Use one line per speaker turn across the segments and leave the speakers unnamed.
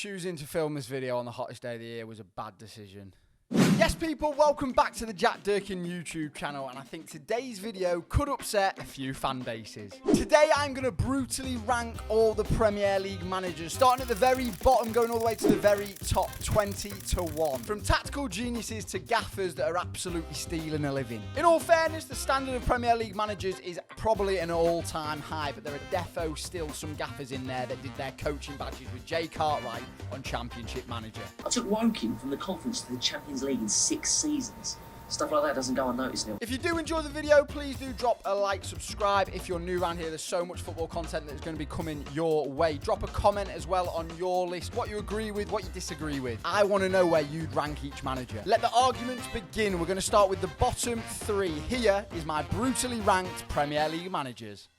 Choosing to film this video on the hottest day of the year was a bad decision. Yes, people, welcome back to the Jack Durkin YouTube channel, and I think today's video could upset a few fan bases. Today, I'm going to brutally rank all the Premier League managers, starting at the very bottom, going all the way to the very top 20 to 1. From tactical geniuses to gaffers that are absolutely stealing a living. In all fairness, the standard of Premier League managers is probably an all-time high, but there are defo still some gaffers in there that did their coaching badges with Jay Cartwright on Championship Manager.
I took Woking from the conference to the Champions League in 6 seasons. Stuff like that doesn't go unnoticed, Neil.
If you do enjoy the video, please do drop a like, subscribe. If you're new around here, there's so much football content that is going to be coming your way. Drop a comment as well on your list, what you agree with, what you disagree with. I want to know where you'd rank each manager. Let the arguments begin. We're going to start with the bottom 3. Here is my brutally ranked Premier League managers.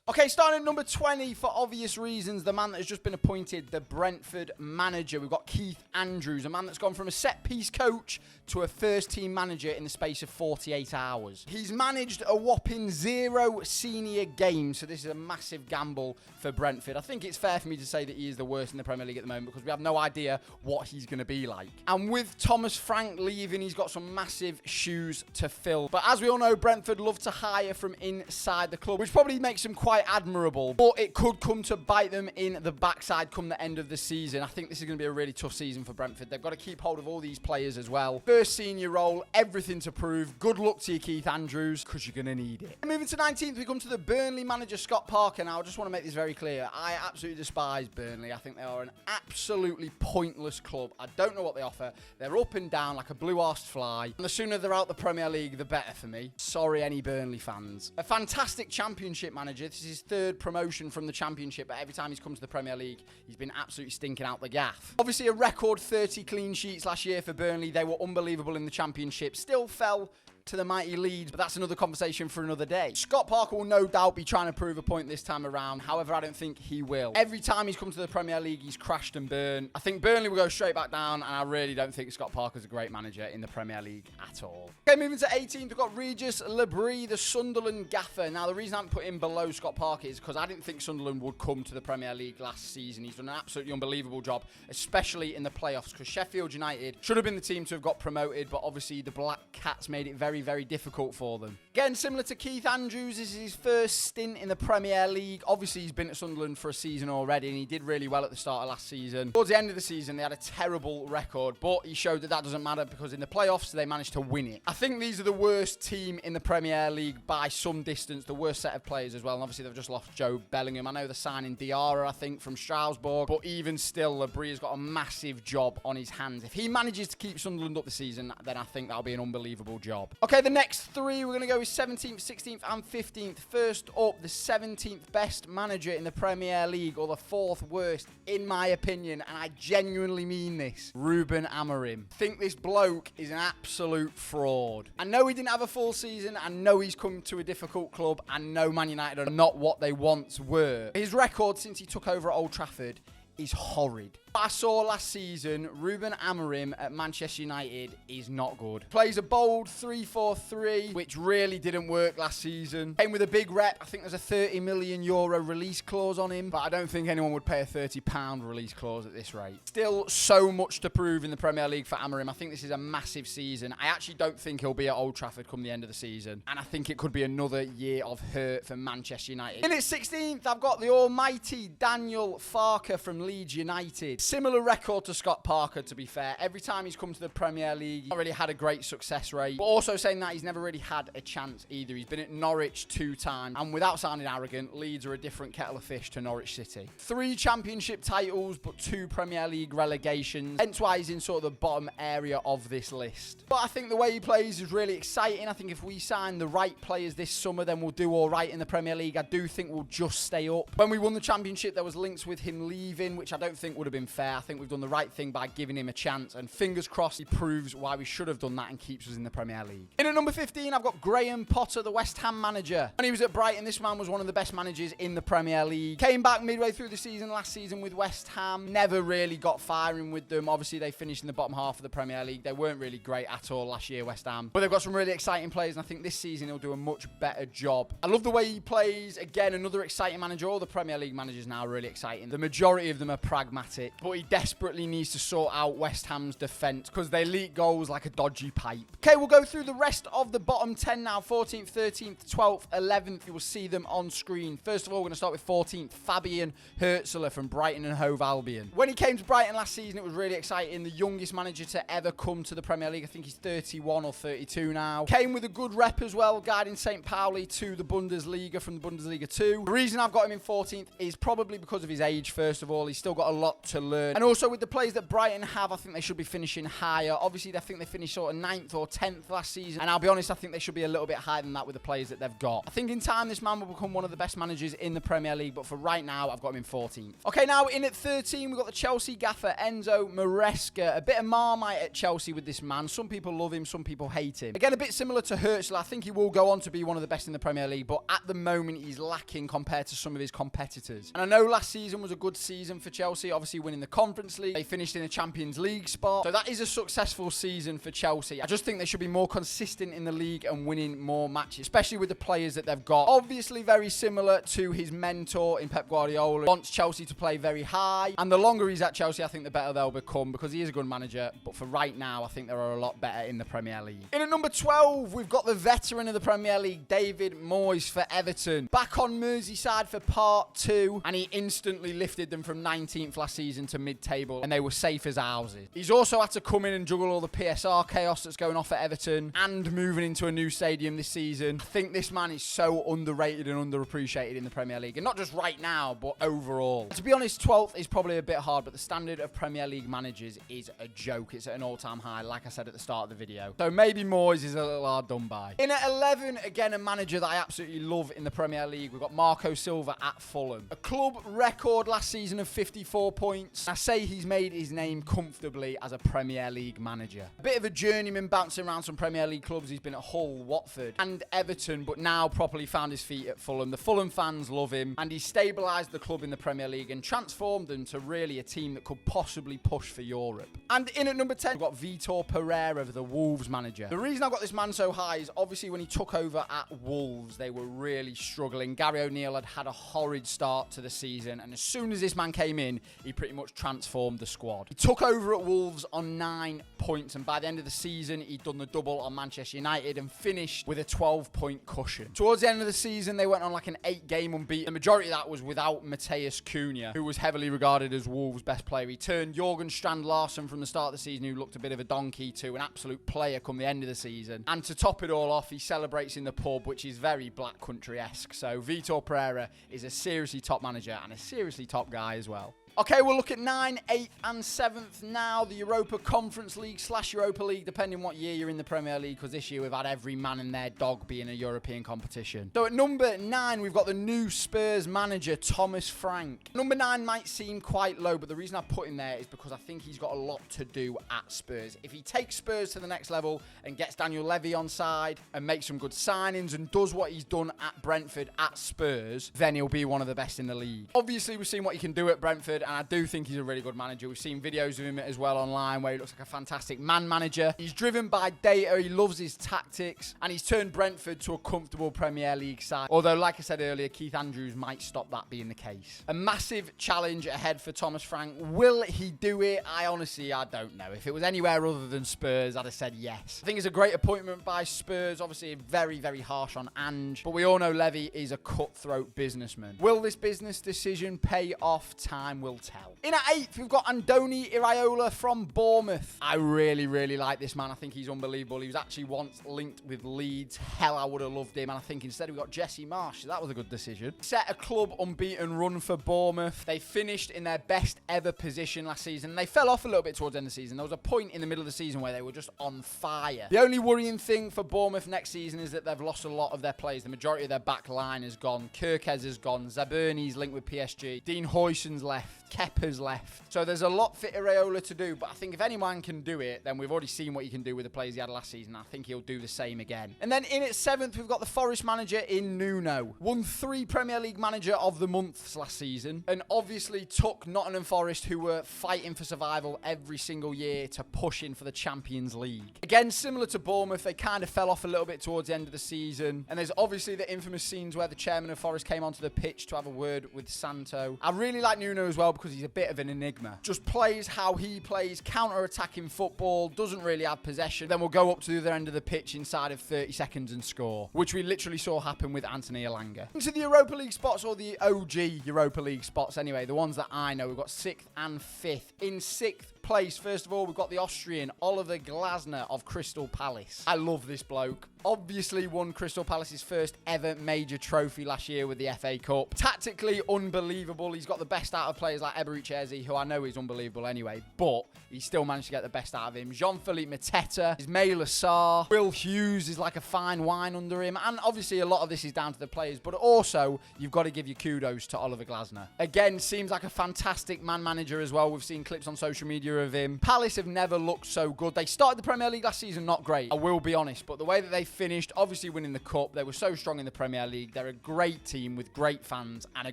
Okay, starting at number 20, for obvious reasons, the man that has just been appointed the Brentford manager. We've got Keith Andrews, a man that's gone from a set-piece coach to a first-team manager in the space of 48 hours. He's managed a whopping 0 senior games, so this is a massive gamble for Brentford. I think it's fair for me to say that he is the worst in the Premier League at the moment because we have no idea what he's going to be like. And with Thomas Frank leaving, he's got some massive shoes to fill. But as we all know, Brentford love to hire from inside the club, which probably makes them quite admirable, but it could come to bite them in the backside come the end of the season. I think this is going to be a really tough season for Brentford. They've got to keep hold of all these players as well. First senior role, everything to prove. Good luck to you, Keith Andrews, because you're going to need it. And moving to 19th, we come to the Burnley manager, Scott Parker. Now, I just want to make this very clear. I absolutely despise Burnley. I think they are an absolutely pointless club. I don't know what they offer. They're up and down like a blue-arsed fly. And the sooner they're out the Premier League, the better for me. Sorry, any Burnley fans. A fantastic Championship manager. This is his third promotion from the Championship, but every time he's come to the Premier League, he's been absolutely stinking out the gaff. Obviously, a record 30 clean sheets last year for Burnley. They were unbelievable in the Championship. Still fell to the mighty Leeds, but that's another conversation for another day. Scott Parker will no doubt be trying to prove a point this time around. However, I don't think he will. Every time he's come to the Premier League, he's crashed and burned. I think Burnley will go straight back down, and I really don't think Scott Parker's a great manager in the Premier League at all. Okay, moving to 18th, we've got Regis Lebris, the Sunderland gaffer. Now, the reason I haven't put him below Scott Parker is because I didn't think Sunderland would come to the Premier League last season. He's done an absolutely unbelievable job, especially in the playoffs, because Sheffield United should have been the team to have got promoted, but obviously the Black Cats made it very, very difficult for them. Again, similar to Keith Andrews, this is his first stint in the Premier League. Obviously, he's been at Sunderland for a season already, and he did really well at the start of last season. Towards the end of the season, they had a terrible record, but he showed that that doesn't matter because in the playoffs, they managed to win it. I think these are the worst team in the Premier League by some distance, the worst set of players as well, and obviously they've just lost Joe Bellingham. I know they're signing Diarra, I think, from Strasbourg, but even still, Lebris has got a massive job on his hands. If he manages to keep Sunderland up the season, then I think that'll be an unbelievable job. Okay, the next 3, we're going to go with 17th, 16th, and 15th. First up, the 17th best manager in the Premier League, or the 4th worst, in my opinion, and I genuinely mean this, Ruben Amorim. I think this bloke is an absolute fraud. I know he didn't have a full season. I know he's come to a difficult club. I know Man United are not what they once were. His record since he took over at Old Trafford is horrid. What I saw last season, Ruben Amorim at Manchester United is not good. Plays a bold 3-4-3, which really didn't work last season. Came with a big rep. I think there's a €30 million release clause on him, but I don't think anyone would pay a £30 release clause at this rate. Still so much to prove in the Premier League for Amorim. I think this is a massive season. I actually don't think he'll be at Old Trafford come the end of the season, and I think it could be another year of hurt for Manchester United. In its 16th, I've got the almighty Daniel Farke from Leeds United. Similar record to Scott Parker, to be fair. Every time he's come to the Premier League, he's not really had a great success rate. But also saying that, he's never really had a chance either. He's been at Norwich 2 times. And without sounding arrogant, Leeds are a different kettle of fish to Norwich City. 3 Championship titles, but 2 Premier League relegations. Hence why he's in sort of the bottom area of this list. But I think the way he plays is really exciting. I think if we sign the right players this summer, then we'll do all right in the Premier League. I do think we'll just stay up. When we won the Championship, there was links with him leaving, which I don't think would have been fair. I think we've done the right thing by giving him a chance, and fingers crossed he proves why we should have done that and keeps us in the Premier League. In at number 15, I've got Graham Potter, the West Ham manager. When he was at Brighton, this man was one of the best managers in the Premier League. Came back midway through the season last season with West Ham. Never really got firing with them. Obviously, they finished in the bottom half of the Premier League. They weren't really great at all last year, West Ham. But they've got some really exciting players, and I think this season he'll do a much better job. I love the way he plays. Again, another exciting manager. All the Premier League managers now are really exciting. The majority of give them a pragmatic, but he desperately needs to sort out West Ham's defence because they leak goals like a dodgy pipe. Okay, we'll go through the rest of the bottom 10 now. 14th, 13th, 12th, 11th. You will see them on screen. First of all, we're going to start with 14th, Fabian Hürzeler from Brighton and Hove Albion. When he came to Brighton last season, it was really exciting. The youngest manager to ever come to the Premier League. I think he's 31 or 32 now. Came with a good rep as well, guiding St. Pauli to the Bundesliga from the Bundesliga 2. The reason I've got him in 14th is probably because of his age, first of all. He's still got a lot to learn. And also with the players that Brighton have, I think they should be finishing higher. Obviously, I think they finished sort of 9th or 10th last season. And I'll be honest, I think they should be a little bit higher than that with the players that they've got. I think in time, this man will become one of the best managers in the Premier League. But for right now, I've got him in 14th. Okay, now in at 13, we've got the Chelsea gaffer, Enzo Maresca. A bit of Marmite at Chelsea with this man. Some people love him, some people hate him. Again, a bit similar to Hürzeler. I think he will go on to be one of the best in the Premier League, but at the moment, he's lacking compared to some of his competitors. And I know last season was a good season for Chelsea, obviously winning the Conference League. They finished in a Champions League spot. So that is a successful season for Chelsea. I just think they should be more consistent in the league and winning more matches, especially with the players that they've got. Obviously, very similar to his mentor in Pep Guardiola. Wants Chelsea to play very high. And the longer he's at Chelsea, I think the better they'll become because he is a good manager. But for right now, I think there are a lot better in the Premier League. In at number 12, we've got the veteran of the Premier League, David Moyes for Everton. Back on Merseyside for part 2, and he instantly lifted them from 19th last season to mid-table, and they were safe as houses. He's also had to come in and juggle all the PSR chaos that's going off at Everton and moving into a new stadium this season. I think this man is so underrated and underappreciated in the Premier League, and not just right now, but overall. To be honest, 12th is probably a bit hard, but the standard of Premier League managers is a joke. It's at an all-time high, like I said at the start of the video. So maybe Moyes is a little hard done by. In at 11, again, a manager that I absolutely love in the Premier League. We've got Marco Silva at Fulham. A club record last season of 54 points. I say he's made his name comfortably as a Premier League manager. A bit of a journeyman bouncing around some Premier League clubs. He's been at Hull, Watford and Everton, but now properly found his feet at Fulham. The Fulham fans love him, and he stabilised the club in the Premier League and transformed them to really a team that could possibly push for Europe. And in at number 10, we've got Vitor Pereira, the Wolves manager. The reason I've got this man so high is obviously when he took over at Wolves, they were really struggling. Gary O'Neill had a horrid start to the season, and as soon as this man came in, he pretty much transformed the squad. He took over at Wolves on 9 points, and by the end of the season, he'd done the double on Manchester United and finished with a 12-point cushion. Towards the end of the season, they went on like an 8-game unbeaten. The majority of that was without Matheus Cunha, who was heavily regarded as Wolves' best player. He turned Jurgen Strand-Larsen from the start of the season, who looked a bit of a donkey, to an absolute player come the end of the season. And to top it all off, he celebrates in the pub, which is very Black Country-esque. So Vitor Pereira is a seriously top manager and a seriously top guy as well. Okay, we'll look at 9th, 8th and 7th now. The Europa Conference League / Europa League, depending what year you're in the Premier League, because this year we've had every man and their dog be in a European competition. So at number 9, we've got the new Spurs manager, Thomas Frank. Number 9 might seem quite low, but the reason I put him there is because I think he's got a lot to do at Spurs. If he takes Spurs to the next level and gets Daniel Levy on side and makes some good signings and does what he's done at Brentford at Spurs, then he'll be one of the best in the league. Obviously, we've seen what he can do at Brentford, and I do think he's a really good manager. We've seen videos of him as well online where he looks like a fantastic man manager. He's driven by data, he loves his tactics, and he's turned Brentford to a comfortable Premier League side. Although, like I said earlier, Keith Andrews might stop that being the case. A massive challenge ahead for Thomas Frank. Will he do it? I don't know. If it was anywhere other than Spurs, I'd have said yes. I think it's a great appointment by Spurs. Obviously, very, very harsh on Ange, but we all know Levy is a cutthroat businessman. Will this business decision pay off? Time will tell. In at 8th, we've got Andoni Iraola from Bournemouth. I really, really like this man. I think he's unbelievable. He was actually once linked with Leeds. Hell, I would have loved him. And I think instead we got Jesse Marsh. That was a good decision. Set a club unbeaten run for Bournemouth. They finished in their best ever position last season. They fell off a little bit towards the end of the season. There was a point in the middle of the season where they were just on fire. The only worrying thing for Bournemouth next season is that they've lost a lot of their players. The majority of their back line has gone. Kirkez has gone. Zaberni's linked with PSG. Dean Huijsen's left. Kepa's left. So there's a lot for Iraola to do, but I think if anyone can do it, then we've already seen what he can do with the players he had last season. I think he'll do the same again. And then in at 7th, we've got the Forest manager in Nuno. Won 3 Premier League Manager of the Months last season, and obviously took Nottingham Forest, who were fighting for survival every single year, to push in for the Champions League. Again, similar to Bournemouth, they kind of fell off a little bit towards the end of the season, and there's obviously the infamous scenes where the chairman of Forest came onto the pitch to have a word with Santo. I really like Nuno as well, because he's a bit of an enigma. Just plays how he plays, counter-attacking football, doesn't really have possession, then will go up to the other end of the pitch inside of 30 seconds and score, which we literally saw happen with Anthony Elanga. Into the Europa League spots, or the OG Europa League spots anyway, the ones that I know. We've got 6th and 5th. In 6th place, first of all, we've got the Austrian Oliver Glasner of Crystal Palace. I love this bloke. Obviously won Crystal Palace's first ever major trophy last year with the FA Cup. Tactically unbelievable. He's got the best out of players like Eberechi Eze, who I know is unbelievable anyway, but he still managed to get the best out of him. Jean-Philippe Mateta, Ismail Assar, Will Hughes is like a fine wine under him, and obviously a lot of this is down to the players, but also you've got to give your kudos to Oliver Glasner. Again, seems like a fantastic man manager as well. We've seen clips on social media of him. Palace have never looked so good. They started the Premier League last season not great, I will be honest, but the way that they finished, obviously winning the Cup, they were so strong in the Premier League. They're a great team with great fans and a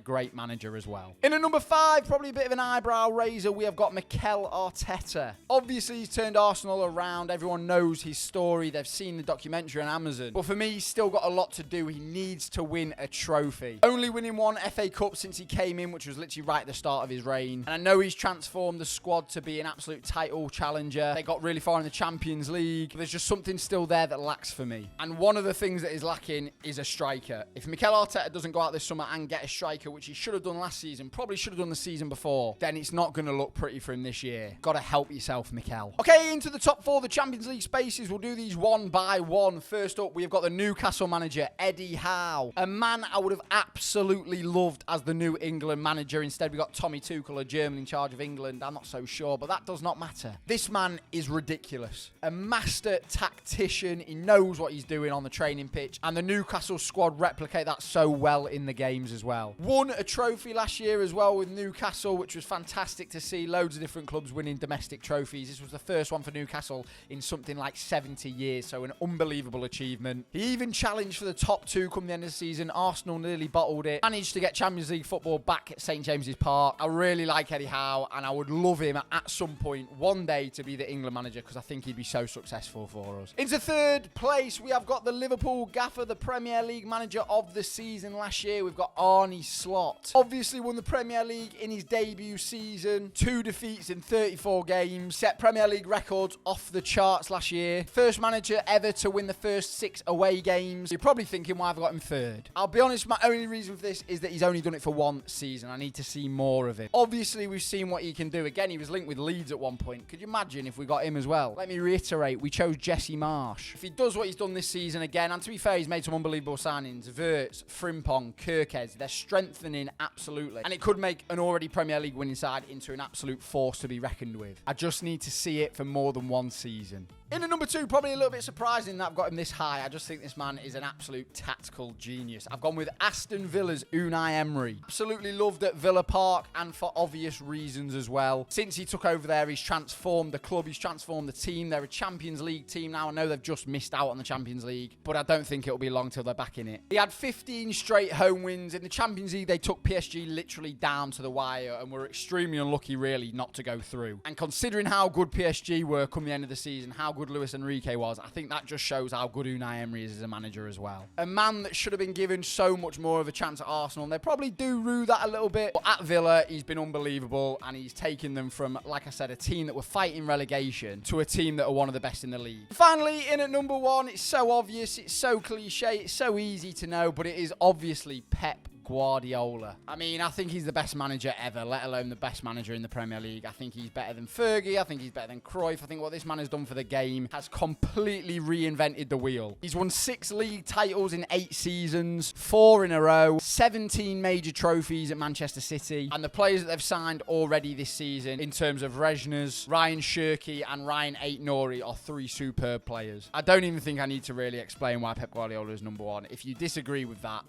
great manager as well. In at number 5, probably a bit of an eyebrow raiser, we have got Mikel Arteta. Obviously, he's turned Arsenal around. Everyone knows his story. They've seen the documentary on Amazon. But for me, he's still got a lot to do. He needs to win a trophy. Only winning one FA Cup since he came in, which was literally right at the start of his reign. And I know he's transformed the squad to be an absolute title challenger. They got really far in the Champions League. There's just something still there that lacks for me. And one of the things that is lacking is a striker. If Mikel Arteta doesn't go out this summer and get a striker, which he should have done last season, probably should have done the season before, then it's not going to look pretty for him this year. Got to help yourself, Mikel. Okay, into the top 4, the Champions League spaces. We'll do these one by one. First up, we've got the Newcastle manager, Eddie Howe. A man I would have absolutely loved as the new England manager. Instead, we got Tommy Tuchel, a German in charge of England. I'm not so sure, but that does not matter. This man is ridiculous. A master tactician. He knows what he's doing on the training pitch, and the Newcastle squad replicate that so well in the games as well. Won a trophy last year as well with Newcastle, which was fantastic to see. Loads of different clubs winning domestic trophies. This was the first one for Newcastle in something like 70 years, so an unbelievable achievement. He even challenged for the top 2 come the end of the season. Arsenal nearly bottled it. Managed to get Champions League football back at St James's Park. I really like Eddie Howe, and I would love him at some point one day to be the England manager, because I think he'd be so successful for us. Into 3rd place, we have got the Liverpool gaffer, the Premier League manager of the season last year. We've got Arne Slot. Obviously won the Premier League in his debut season. 2 defeats in 34 games. Set Premier League records off the charts last year. First manager ever to win the first 6 away games. You're probably thinking why I've got him 3rd. I'll be honest, my only reason for this is that he's only done it for 1 season. I need to see more of it. Obviously, we've seen what he can do. Again, he was linked with Leeds at one point. Could you imagine if we got him as well? Let me reiterate, we chose Jesse Marsh. If he does what he's done this season again, and to be fair, he's made some unbelievable signings. Wirtz, Frimpong, Kirkez, they're strengthening absolutely. And it could make an already Premier League winning side into an absolute force to be reckoned with. I just need to see it for more than 1 season. In at number 2, probably a little bit surprising that I've got him this high. I just think this man is an absolute tactical genius. I've gone with Aston Villa's Unai Emery. Absolutely loved at Villa Park, and for obvious reasons as well. Since he took over there, he's transformed the club, he's transformed the team. They're a Champions League team now. I know they've just missed out on the Champions League, but I don't think it'll be long till they're back in it. He had 15 straight home wins. In the Champions League, they took PSG literally down to the wire and were extremely unlucky, really, not to go through. And considering how good PSG were come the end of the season, how good Luis Enrique was, I think that just shows how good Unai Emery is as a manager as well. A man that should have been given so much more of a chance at Arsenal, and they probably do rue that a little bit, but at Villa, he's been unbelievable, and he's taken them from, like I said, a team that were fighting relegation to a team that are one of the best in the league. Finally, in at number 1, it's so obvious, it's so cliche, it's so easy to know, but it is obviously Pep Guardiola. I mean, I think he's the best manager ever, let alone the best manager in the Premier League. I think he's better than Fergie. I think he's better than Cruyff. I think what this man has done for the game has completely reinvented the wheel. He's won 6 league titles in 8 seasons, 4 in a row, 17 major trophies at Manchester City, and the players that they've signed already this season in terms of Resners, Ryan Shirky and Ryan Aït-Nouri are 3 superb players. I don't even think I need to really explain why Pep Guardiola is number 1. If you disagree with that,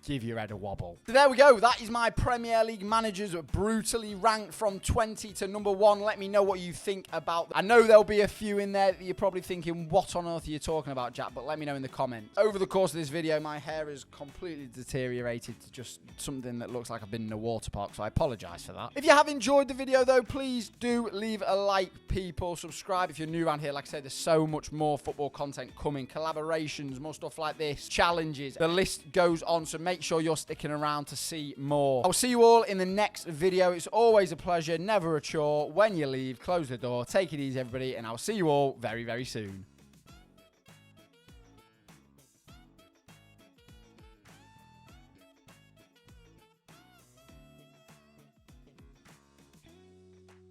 give your head a wobble. So there we go. That is my Premier League managers brutally ranked from 20 to number 1. Let me know what you think about that. I know there'll be a few in there that you're probably thinking, what on earth are you talking about, Jack? But let me know in the comments. Over the course of this video, my hair has completely deteriorated to just something that looks like I've been in a water park, so I apologise for that. If you have enjoyed the video, though, please do leave a like, people. Subscribe if you're new around here. Like I said, there's so much more football content coming. Collaborations, more stuff like this, challenges. The list goes on, so make make sure you're sticking around to see more. I'll see you all in the next video. It's always a pleasure, never a chore. When you leave, close the door. Take it easy, everybody, and I'll see you all very, very soon.